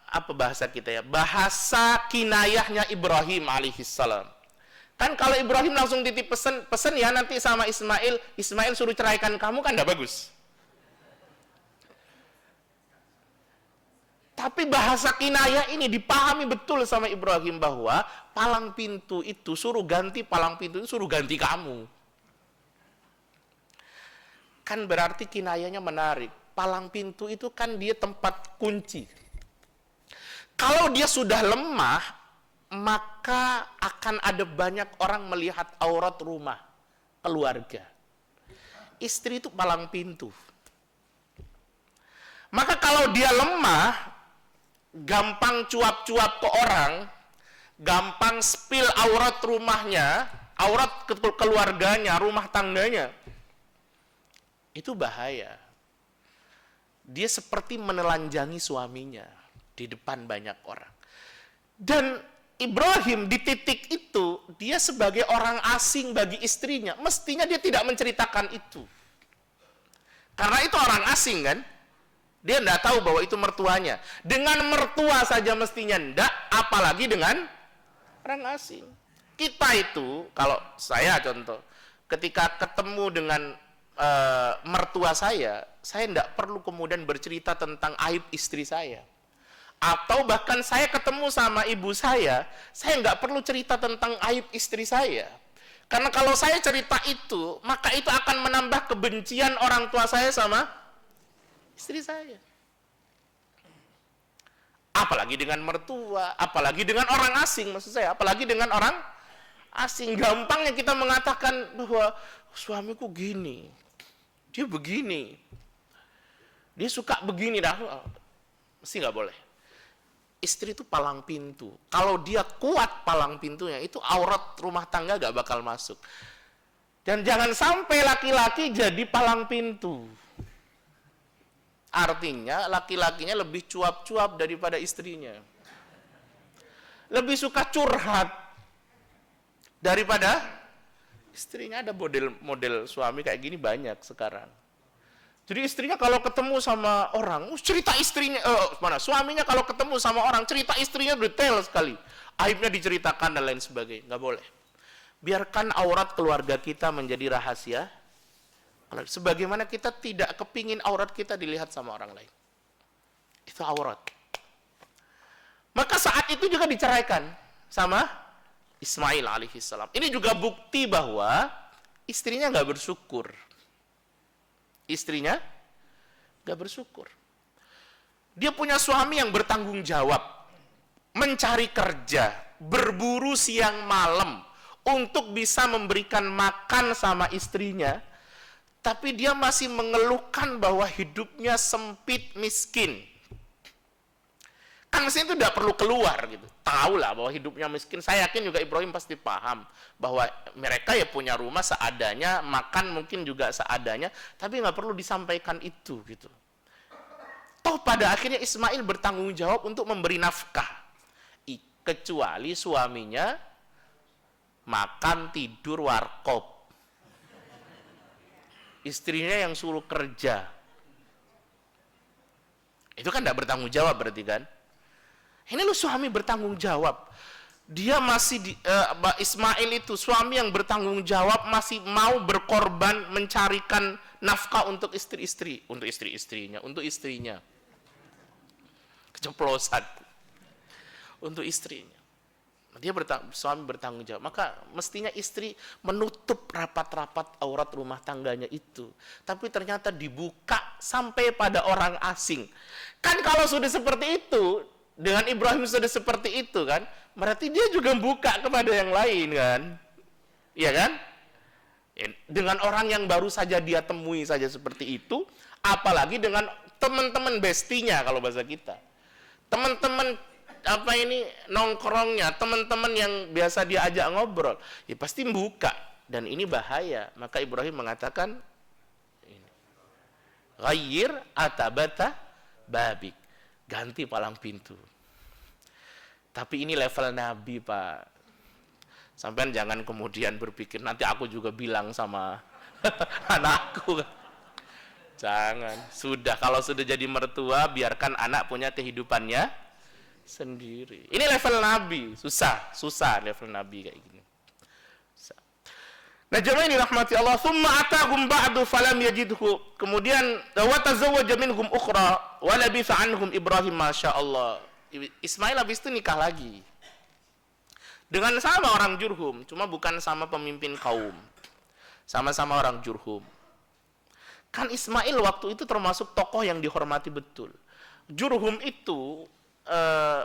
apa bahasa kita ya, bahasa kinayahnya Ibrahim alaihissalam. Kan kalau Ibrahim langsung titip pesen ya nanti sama Ismail suruh ceraikan kamu, kan tidak bagus. Tapi bahasa kinayah ini dipahami betul sama Ibrahim, bahwa palang pintu itu suruh ganti, palang pintu itu suruh ganti kamu. Kan berarti kinayahnya menarik. Palang pintu itu kan dia tempat kunci. Kalau dia sudah lemah, maka akan ada banyak orang melihat aurat rumah, keluarga. Istri itu palang pintu. Maka kalau dia lemah, gampang cuap-cuap ke orang, gampang spill aurat rumahnya, aurat keluarganya, rumah tangganya. Itu bahaya. Dia seperti menelanjangi suaminya di depan banyak orang. Dan Ibrahim di titik itu, dia sebagai orang asing bagi istrinya, mestinya dia tidak menceritakan itu. Karena itu orang asing kan, dia tidak tahu bahwa itu mertuanya. Dengan mertua saja mestinya tidak, apalagi dengan orang asing. Kita itu, kalau saya contoh, ketika ketemu dengan mertua saya tidak perlu kemudian bercerita tentang aib istri saya. Atau bahkan saya ketemu sama ibu saya nggak perlu cerita tentang aib istri saya. Karena kalau saya cerita itu, maka itu akan menambah kebencian orang tua saya sama istri saya. Apalagi dengan mertua, apalagi dengan orang asing, maksud saya, apalagi dengan orang asing. Gampangnya kita mengatakan bahwa suamiku gini, dia begini, dia suka begini, mesti nggak boleh. Istri itu palang pintu. Kalau dia kuat palang pintunya, itu aurat rumah tangga gak bakal masuk. Dan jangan sampai laki-laki jadi palang pintu. Artinya laki-lakinya lebih cuap-cuap daripada istrinya. Lebih suka curhat daripada istrinya. Ada model suami kayak gini banyak sekarang. Jadi istrinya kalau ketemu sama orang, cerita istrinya, suaminya kalau ketemu sama orang, cerita istrinya detail sekali. Aibnya diceritakan dan lain sebagainya. Nggak boleh. Biarkan aurat keluarga kita menjadi rahasia. Sebagaimana kita tidak kepingin aurat kita dilihat sama orang lain. Itu aurat. Maka saat itu juga diceraikan sama Ismail alaihissalam. Ini juga bukti bahwa istrinya nggak bersyukur. Istrinya gak bersyukur. Dia punya suami yang bertanggung jawab, mencari kerja, berburu siang malam untuk bisa memberikan makan sama istrinya, tapi dia masih mengeluhkan bahwa hidupnya sempit, miskin. Kan mestinya itu tidak perlu keluar gitu. Tahu lah bahwa hidupnya miskin. Saya yakin juga Ibrahim pasti paham bahwa mereka ya punya rumah seadanya, makan mungkin juga seadanya, tapi nggak perlu disampaikan itu gitu. Toh pada akhirnya Ismail bertanggung jawab untuk memberi nafkah. Kecuali suaminya makan, tidur, warkop. Istrinya yang suruh kerja. Itu kan tidak bertanggung jawab berarti kan? Ini lu suami bertanggung jawab. Dia masih Ismail itu suami yang bertanggung jawab, masih mau berkorban mencarikan nafkah untuk istri-istrinya, untuk istrinya. Keceplosan. Untuk istrinya. Suami bertanggung jawab. Maka mestinya istri menutup rapat-rapat aurat rumah tangganya itu. Tapi ternyata dibuka sampai pada orang asing. Kan kalau sudah seperti itu, dengan Ibrahim sudah seperti itu kan, berarti dia juga buka kepada yang lain kan. Iya kan? Dengan orang yang baru saja dia temui saja seperti itu, apalagi dengan teman-teman bestinya kalau bahasa kita. Teman-teman nongkrongnya, teman-teman yang biasa diajak ngobrol, ya pasti buka, dan ini bahaya. Maka Ibrahim mengatakan, ghayyir atabata babik, ganti palang pintu. Tapi ini level Nabi, Pak. Sampean jangan kemudian berpikir nanti aku juga bilang sama anakku. Jangan. Kalau sudah jadi mertua, biarkan anak punya kehidupannya sendiri. Ini level Nabi, susah level Nabi kayak gini. Susah. Nah, jemaah ini rahmati Allah, thumma atahum ba'du falam yajidhu. Kemudian wa tazawwaja minhum ukhra wa labitha anhum Ibrahim masyaallah. Ismail habis itu nikah lagi. Dengan sama orang Jurhum, cuma bukan sama pemimpin kaum. Sama-sama orang Jurhum. Kan Ismail waktu itu termasuk tokoh yang dihormati betul. Jurhum itu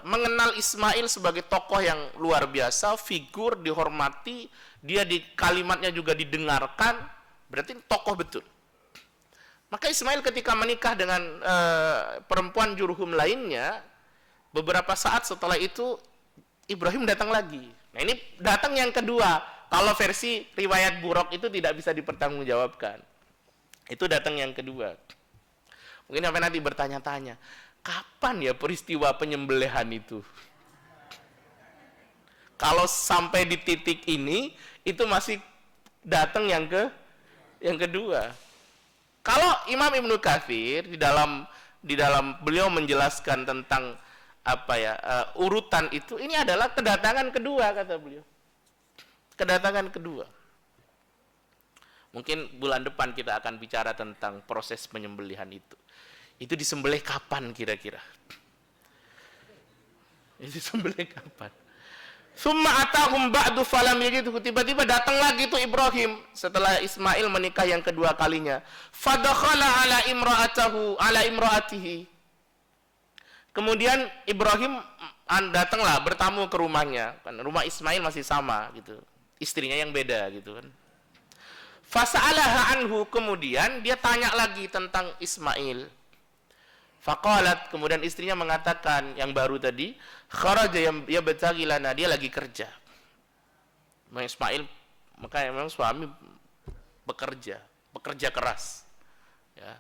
mengenal Ismail sebagai tokoh yang luar biasa, figur dihormati, dia di kalimatnya juga didengarkan, berarti tokoh betul. Maka Ismail ketika menikah dengan perempuan Jurhum lainnya, beberapa saat setelah itu Ibrahim datang lagi. Nah, ini datang yang kedua. Kalau versi riwayat Buraq itu tidak bisa dipertanggungjawabkan. Itu datang yang kedua. Mungkin sampai nanti bertanya-tanya, kapan ya peristiwa penyembelihan itu? Kalau sampai di titik ini, itu masih datang yang kedua. Kalau Imam Ibnu Katsir di dalam beliau menjelaskan tentang urutan itu, ini adalah kedatangan kedua, kata beliau. Kedatangan kedua. Mungkin bulan depan kita akan bicara tentang proses penyembelihan itu. Itu disembelih kapan kira-kira? Itu disembelih kapan? Summa atahum ba'du falam yajidhu. Tiba-tiba datang lagi tuh Ibrahim setelah Ismail menikah yang kedua kalinya. Fadakhala ala imraatihi. Kemudian Ibrahim datanglah bertamu ke rumahnya. Kan rumah Ismail masih sama gitu. Istrinya yang beda gitu kan. Fasa'alaha anhu, kemudian dia tanya lagi tentang Ismail. Faqalat, kemudian istrinya mengatakan yang baru tadi, kharaja yabtaghi lana, dia lagi kerja. Ismail, maka memang suami bekerja keras. Ya.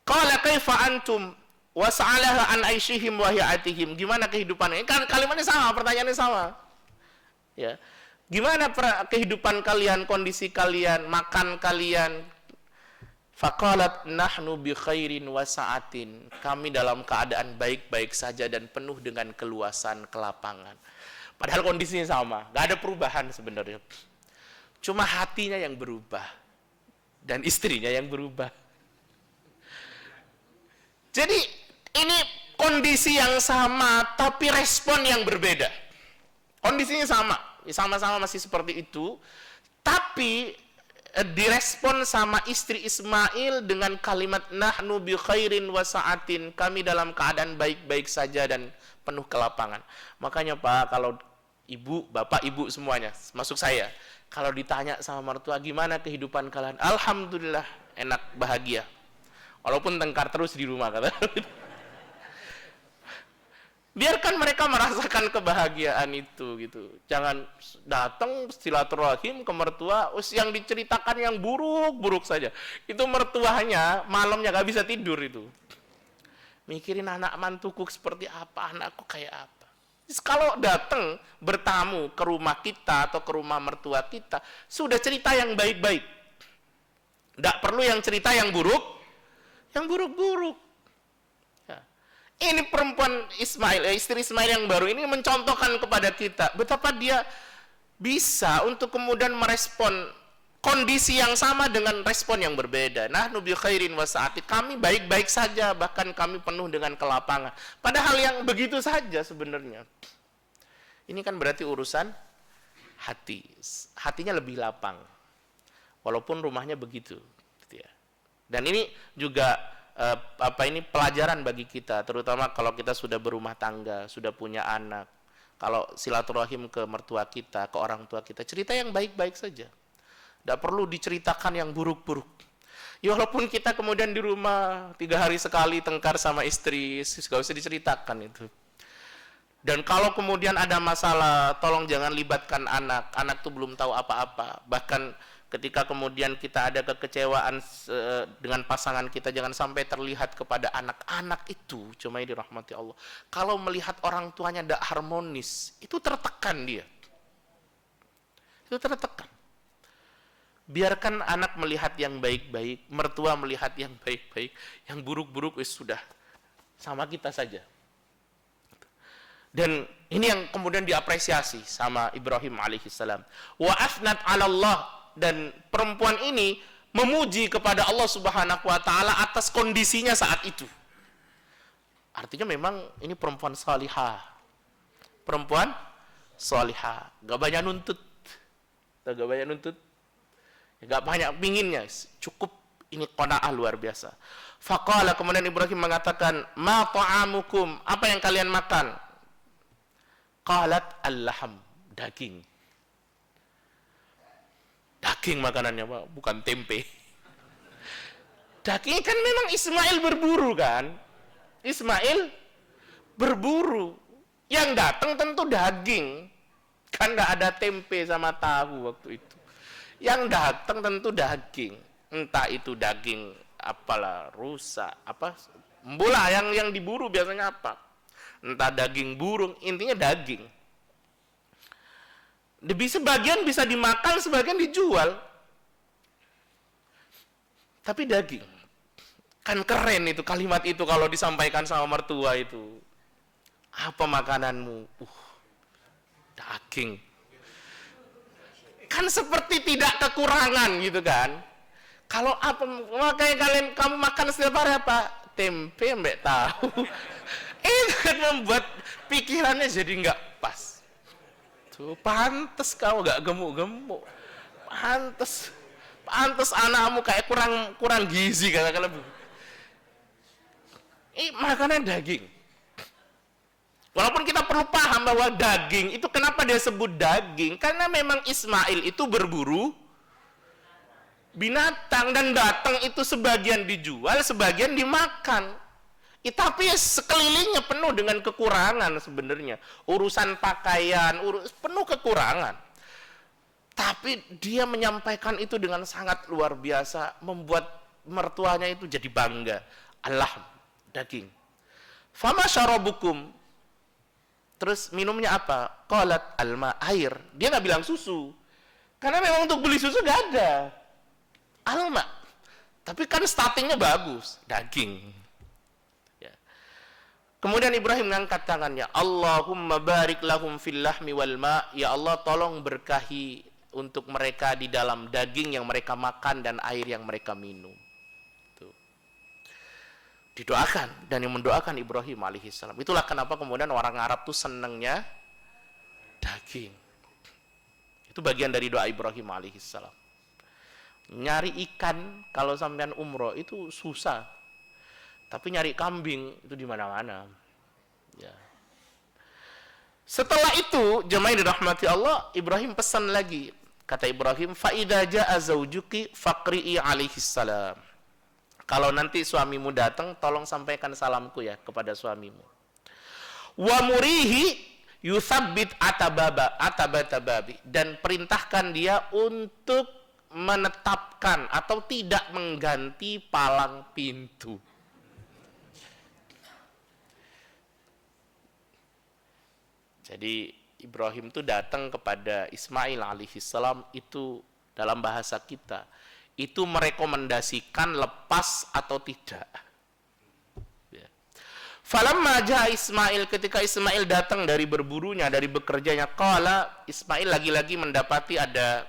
Qala kaifa antum wa sa'alaha an aishihim wa hi'atihim. Gimana kehidupannya? Kan kalimatnya sama, pertanyaannya sama. Ya. Gimana kehidupan kalian, kondisi kalian, makan kalian? Faqalat nahnu bi khairin wa sa'atin. Kami dalam keadaan baik-baik saja dan penuh dengan keluasan, kelapangan. Padahal kondisinya sama, gak ada perubahan sebenarnya. Cuma hatinya yang berubah dan istrinya yang berubah. Jadi ini kondisi yang sama tapi respon yang berbeda. Kondisinya sama-sama masih seperti itu, tapi direspon sama istri Ismail dengan kalimat nahnu bi khairin wa sa'atin, kami dalam keadaan baik-baik saja dan penuh kelapangan. Makanya Pak, kalau ibu, bapak, ibu semuanya, masuk saya, kalau ditanya sama mertua gimana kehidupan kalian, alhamdulillah enak, bahagia. Walaupun tengkar terus di rumah kata. Biarkan mereka merasakan kebahagiaan itu gitu. Jangan datang silaturahim ke mertua, yang diceritakan yang buruk-buruk saja. Itu mertuanya malamnya gak bisa tidur itu. Mikirin anak mantuku seperti apa, anakku kayak apa. Terus kalau datang bertamu ke rumah kita atau ke rumah mertua kita, sudah cerita yang baik-baik. Gak perlu yang cerita yang buruk-buruk. Ini perempuan Ismail, istri Ismail yang baru ini mencontohkan kepada kita betapa dia bisa untuk kemudian merespon kondisi yang sama dengan respon yang berbeda. Nahnu bi khairin wa sa'ati, kami baik-baik saja, bahkan kami penuh dengan kelapangan. Padahal yang begitu saja sebenarnya. Ini kan berarti urusan hati. Hatinya lebih lapang. Walaupun rumahnya begitu, gitu ya. Dan ini juga ini pelajaran bagi kita, terutama kalau kita sudah berumah tangga, sudah punya anak. Kalau silaturahim ke mertua kita, ke orang tua kita, cerita yang baik-baik saja. Tidak perlu diceritakan yang buruk-buruk. Ya walaupun kita kemudian di rumah 3 hari sekali tengkar sama istri, gak usah diceritakan itu. Dan kalau kemudian ada masalah, tolong jangan libatkan anak. Anak tuh belum tahu apa-apa. Bahkan ketika kemudian kita ada kekecewaan dengan pasangan kita, jangan sampai terlihat kepada anak-anak itu. Cuma ini dirahmati Allah. Kalau melihat orang tuanya tidak harmonis, itu tertekan dia. Itu tertekan. Biarkan anak melihat yang baik-baik, mertua melihat yang baik-baik, yang buruk-buruk sudah sama kita saja. Dan ini yang kemudian diapresiasi sama Ibrahim alaihissalam. Wa asnat 'ala Allah, dan perempuan ini memuji kepada Allah Subhanahu wa taala atas kondisinya saat itu. Artinya memang ini perempuan salihah. Perempuan salihah, enggak banyak nuntut. Enggak banyak nuntut. Enggak banyak pinginnya, cukup ini qanaah luar biasa. Faqala, kemudian Ibrahim mengatakan, "Ma ta'amukum?" Apa yang kalian makan? Qalat al-laham, daging. Daging makanannya, Pak, bukan tempe. Daging kan memang Ismail berburu kan? Ismail berburu. Yang datang tentu daging. Kan enggak ada tempe sama tahu waktu itu. Yang datang tentu daging. Entah itu daging apalah, rusa, apa? Bola yang diburu biasanya apa? Entah daging burung, intinya daging. Sebagian bisa dimakan, sebagian dijual. Tapi daging. Kan keren itu kalimat itu kalau disampaikan sama mertua itu. Apa makananmu? Daging. Kan seperti tidak kekurangan gitu kan. Kalau apa makanya kamu makan setiap hari apa? Tempe mbak tahu. Itu kan membuat pikirannya jadi nggak pas. Tuh, pantes kamu gak gemuk-gemuk. Pantes anakmu kayak kurang gizi kata-kata. Makanan daging. Walaupun kita perlu paham bahwa daging itu kenapa dia sebut daging? Karena memang Ismail itu berburu binatang, dan datang itu sebagian dijual, sebagian dimakan. Tapi sekelilingnya penuh dengan kekurangan sebenarnya. Urusan pakaian, penuh kekurangan. Tapi dia menyampaikan itu dengan sangat luar biasa, membuat mertuanya itu jadi bangga. Allah, daging. Fama syarabukum. Terus minumnya apa? Qalat alma, air. Dia nggak bilang susu. Karena memang untuk beli susu nggak ada. Alma. Tapi kan startingnya bagus, daging. Kemudian Ibrahim mengangkat tangannya, Allahumma barik lahum fil lahmi wal ma', ya Allah tolong berkahi untuk mereka di dalam daging yang mereka makan dan air yang mereka minum. Tuh. Didoakan, dan yang mendoakan Ibrahim alaihissalam. Itulah kenapa kemudian orang Arab tuh senangnya daging. Itu bagian dari doa Ibrahim alaihissalam. Nyari ikan kalau sampean umroh itu susah. Tapi nyari kambing itu di mana-mana. Ya. Setelah itu, jemaah yang dirahmati Allah, Ibrahim pesan lagi. Kata Ibrahim, fa idza jaa zawjuki faqri'i alaihi salam. Kalau nanti suamimu datang, tolong sampaikan salamku ya kepada suamimu. Wa murihi yuthabbit atabata babi, dan perintahkan dia untuk menetapkan atau tidak mengganti palang pintu. Jadi Ibrahim itu datang kepada Ismail alaihissalam, itu dalam bahasa kita itu merekomendasikan lepas atau tidak. Ya. Falamma jaa Ismail, ketika Ismail datang dari berburunya, dari bekerjanya, qala, Ismail lagi-lagi mendapati ada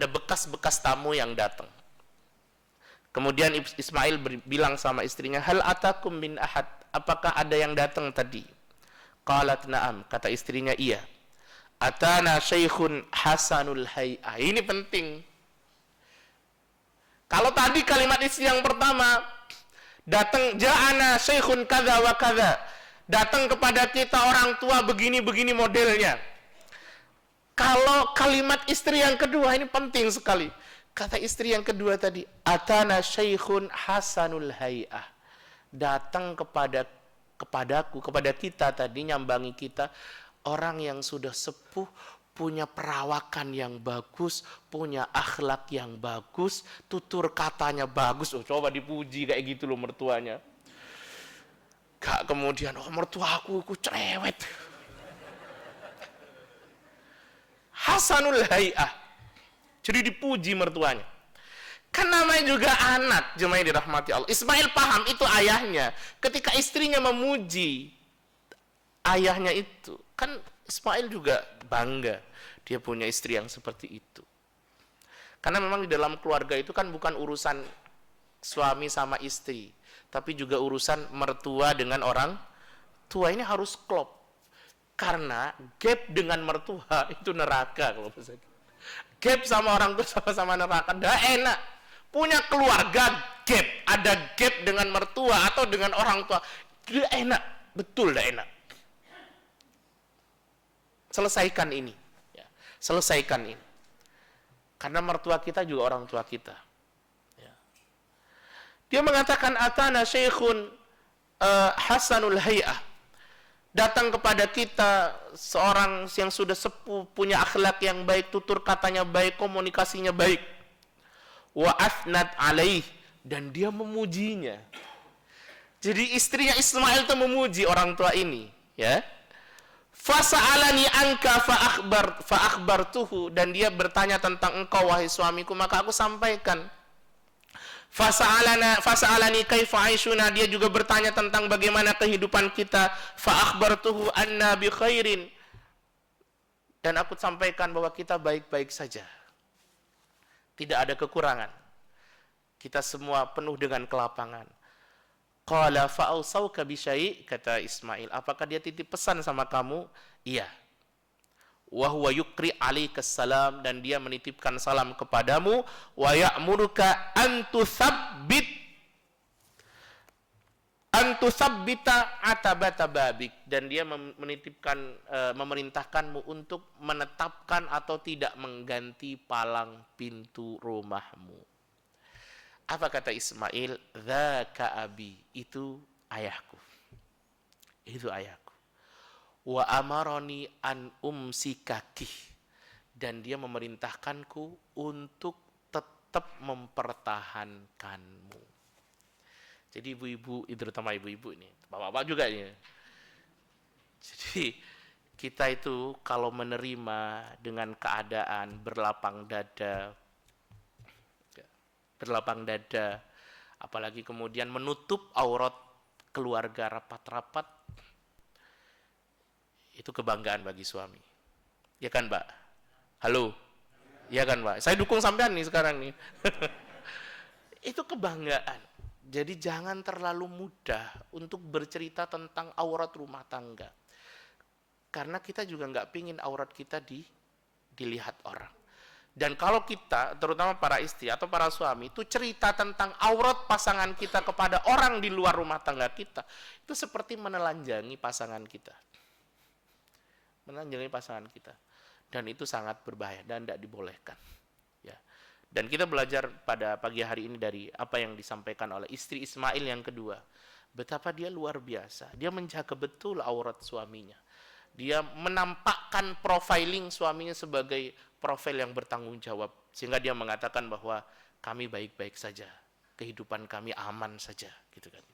bekas-bekas tamu yang datang. Kemudian Ismail bilang sama istrinya, hal atakum min ahad, apakah ada yang datang tadi? Qalat na'am, kata istrinya iya. Atana syaikhun hasanul hay'ah. Ini penting. Kalau tadi kalimat istri yang pertama, datang ja'ana syaikhun kadza wa kadza. Datang kepada kita orang tua begini-begini modelnya. Kalau kalimat istri yang kedua ini penting sekali. Kata istri yang kedua tadi, atana syaikhun hasanul hay'ah. Datang kepadaku, kepada kita tadi, nyambangi kita, orang yang sudah sepuh, punya perawakan yang bagus, punya akhlak yang bagus, tutur katanya bagus. Oh, coba dipuji kayak gitu loh mertuanya. Gak kemudian, oh mertua aku cerewet. Hasanul hay'ah. Jadi dipuji mertuanya. Kan namanya juga anak, jemaah yang dirahmati Allah. Ismail paham itu ayahnya. Ketika istrinya memuji ayahnya itu, kan Ismail juga bangga. Dia punya istri yang seperti itu. Karena memang di dalam keluarga itu kan bukan urusan suami sama istri, tapi juga urusan mertua dengan orang tua. Ini harus klop. Karena gap dengan mertua itu neraka kalau misalnya. Gap sama orang tua sama-sama neraka, dah enak. Punya keluarga gap, ada gap dengan mertua atau dengan orang tua, dah enak, betul dah enak. Selesaikan ini, ya. Selesaikan ini. Karena mertua kita juga orang tua kita. Ya. Dia mengatakan atana syaikhun hasanul hay'ah. Datang kepada kita seorang yang sudah sepuh, punya akhlak yang baik, tutur katanya baik, komunikasinya baik. Wa athnat alaih, dan dia memujinya. Jadi istrinya Ismail itu memuji orang tua ini, ya. Fasa'alani anka fa akhbartuhu, dan dia bertanya tentang engkau wahai suamiku, maka aku sampaikan. Fasa'alani kaifa aishuna, dia juga bertanya tentang bagaimana kehidupan kita. Fa akhbartuhu anna bi khairin, dan aku sampaikan bahwa kita baik-baik saja. Tidak ada kekurangan. Kita semua penuh dengan kelapangan. Qala fa'ausauka bi syai', kata Ismail, apakah dia titip pesan sama kamu? Iya. Wa huwa yukri alaikas salam, dan dia menitipkan salam kepadamu. Wa ya'muruka an tutsabbita atabata babik, dan dia menitipkan memerintahkanmu untuk menetapkan atau tidak mengganti palang pintu rumahmu. Apa kata Ismail? Dzaka abi, itu ayahku. Itu ayahku. Wa amaroni an umsikaki, dan dia memerintahkanku untuk tetap mempertahankanmu. Jadi ibu-ibu, terutama ibu-ibu ini, bapak-bapak juga ini. Jadi kita itu kalau menerima dengan keadaan berlapang dada, apalagi kemudian menutup aurat keluarga rapat-rapat, itu kebanggaan bagi suami. Ya kan, Mbak? Halo? Ya kan, Mbak? Saya dukung sampean nih sekarang nih. Itu kebanggaan. Jadi jangan terlalu mudah untuk bercerita tentang aurat rumah tangga. Karena kita juga nggak pingin aurat kita dilihat orang. Dan kalau kita, terutama para istri atau para suami, itu cerita tentang aurat pasangan kita kepada orang di luar rumah tangga kita, itu seperti menelanjangi pasangan kita. Menelanjangi pasangan kita. Dan itu sangat berbahaya dan tidak dibolehkan. Ya. Dan kita belajar pada pagi hari ini dari apa yang disampaikan oleh istri Ismail yang kedua. Betapa dia luar biasa. Dia menjaga betul aurat suaminya. Dia menampakkan profiling suaminya sebagai profil yang bertanggung jawab. Sehingga dia mengatakan bahwa kami baik-baik saja. Kehidupan kami aman saja. Gitu kan.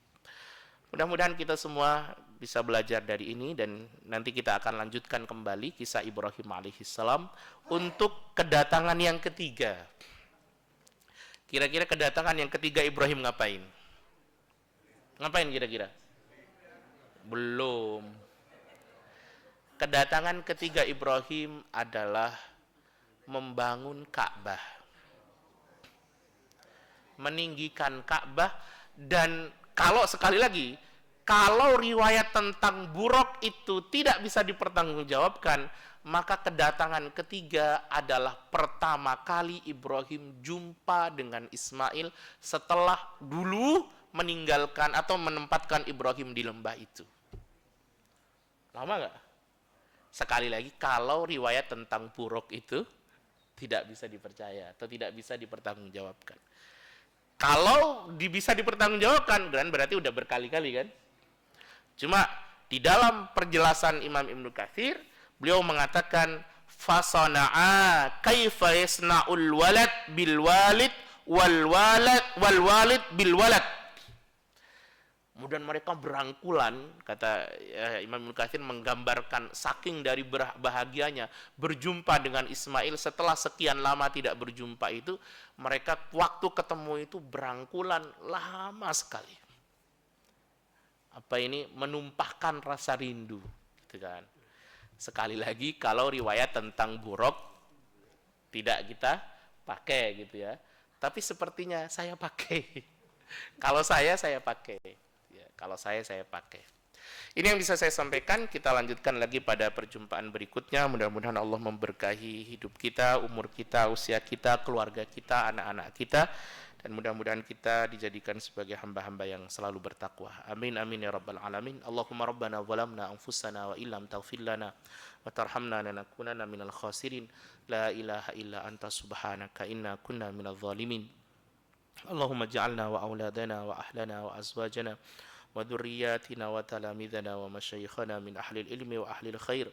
Mudah-mudahan kita semua bisa belajar dari ini, dan nanti kita akan lanjutkan kembali kisah Ibrahim alaihissalam untuk kedatangan yang ketiga. Kira-kira kedatangan yang ketiga Ibrahim ngapain? Ngapain kira-kira? Belum. Kedatangan ketiga Ibrahim adalah membangun Ka'bah. Meninggikan Ka'bah, dan kalau sekali lagi, kalau riwayat tentang Buraq itu tidak bisa dipertanggungjawabkan, maka kedatangan ketiga adalah pertama kali Ibrahim jumpa dengan Ismail setelah dulu meninggalkan atau menempatkan Ibrahim di lembah itu. Lama nggak? Sekali lagi, kalau riwayat tentang Buraq itu tidak bisa dipercaya atau tidak bisa dipertanggungjawabkan. Kalau bisa dipertanggungjawabkan, kan berarti udah berkali-kali kan? Cuma di dalam perjelasan Imam Ibnu Katsir, beliau mengatakan fasana'a kaifa yasna'ul walad bil walid wal walid bil walad. Kemudian mereka berangkulan, kata Imam Ibnu Katsir menggambarkan saking dari bahagianya berjumpa dengan Ismail setelah sekian lama tidak berjumpa itu, mereka waktu ketemu itu berangkulan lama sekali. Apa ini? Menumpahkan rasa rindu, gitu kan. Sekali lagi, kalau riwayat tentang Buraq tidak kita pakai gitu ya. Tapi sepertinya saya pakai. Kalau saya pakai. Ya, kalau saya pakai. Ini yang bisa saya sampaikan. Kita lanjutkan lagi pada perjumpaan berikutnya. Mudah-mudahan Allah memberkahi hidup kita, umur kita, usia kita, keluarga kita, anak-anak kita. Dan mudah-mudahan kita dijadikan sebagai hamba-hamba yang selalu bertakwa. Amin amin ya rabbal alamin. Allahumma rabbana zalamna anfusana wa illam taghfir lana wa tarhamna lanakunanna minal khasirin. La ilaha illa anta subhanaka inna kunna minadh zalimin. Allahumma ja'alna wa auladana wa ahlana wa azwajana wa dhurriyyatina wa talamidana wa masyayikhana min ahli ilmi wa ahli khair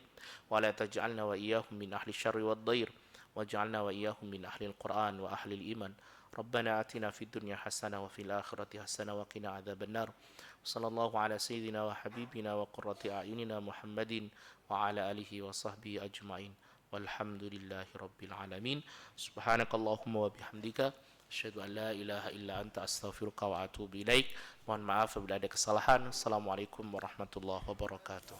wa la taj'alna wa iyyahum min ahli syarri wad dhair waj'alna wa iyyahum min ahli al-Qur'an wa ahli al-iman. ربنا آتنا في الدنيا حسنة وفي الآخرة حسنة وقنا عذاب النار. صلى الله على سيدنا وحبيبنا وقرة أعيننا محمد وعلى آله وصحبه أجمعين والحمد لله رب العالمين. سبحانك اللهم وبحمدك أشهد أن لا إله إلا أنت أستغفرك وأتوب إليك. Mohon maaf bila ada kesalahan. Assalamualaikum warahmatullahi wabarakatuh.